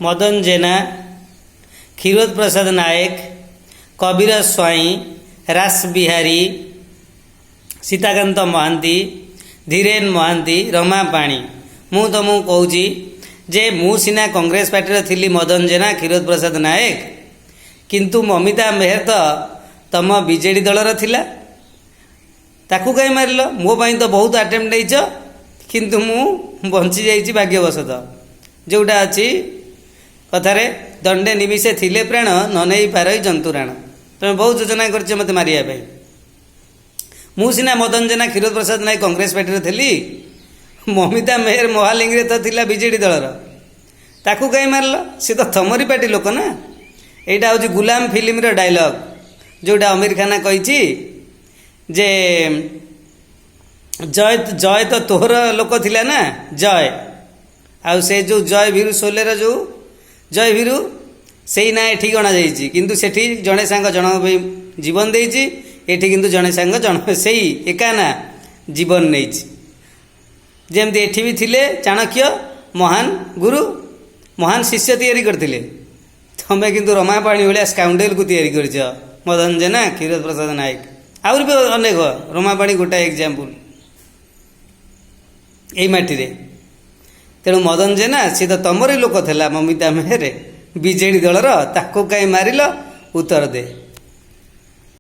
मदन जेना, क्षीरोद प्रसाद नायक, कबीर स्वाई, रास बिहारी, सीताकांत महांती, धीरेन महांती, रमा पाणी। मु तुमको कहूँ जे मु सीना कांग्रेस पार्टी थी मदन जेना, क्षीरोद प्रसाद नायक, किंतु ममिता मेहर तो तुम बीजेडी दलर थिला, ताकू कहीं मारिल? मो तो बहुत आटेम्प्ट नहीं किंतु मु बंची जाइए भाग्यवशत। जोटा अच्छी कथार दंडे निमिषे थिले प्राण न नहीं पार जंतुराण। तुम बहुत योजना कर मत मारे। मु सीना मदन जेना, क्षीरोद प्रसाद नायक कांग्रेस पार्टी थी, ममिता मेहर महालिंग तो थिला बीजेडी दलर, ताकू कहीं मारल? सी तो तमरी पार्टी लोक ना। यहाँ हूँ गुलाम फिल्म डायलॉग जोटा आमिर खान कही जे जय जय तो तोहर लोक थिला ना जय, आउ से जो जय भीरु सोलेर जो जय भीरु से ना एठी गणा जाइए, किंतु सेठी जड़े सांग जन जीवन देइछि, एठी किंतु जड़े सांग जन से एका ना जीवन नहीं। जमती एठी भी थिले चाणक्य महान गुरु, महान शिष्य तैयारी करथिले, तमें किंतु रमा पाणी भाया स्काउंडेल को तैयारी करछ। मदन जेना, क्षीरोद प्रसाद नायक, आउर भी अनेक, रमा पाणी गोटा एग्जाम्पल यही माटी रे। तेणु मदन जेना सी तो तमरी लोक थिला, ममिता मेहर बीजेडी दलर, ताको कहीं मारिल? उत्तर दे।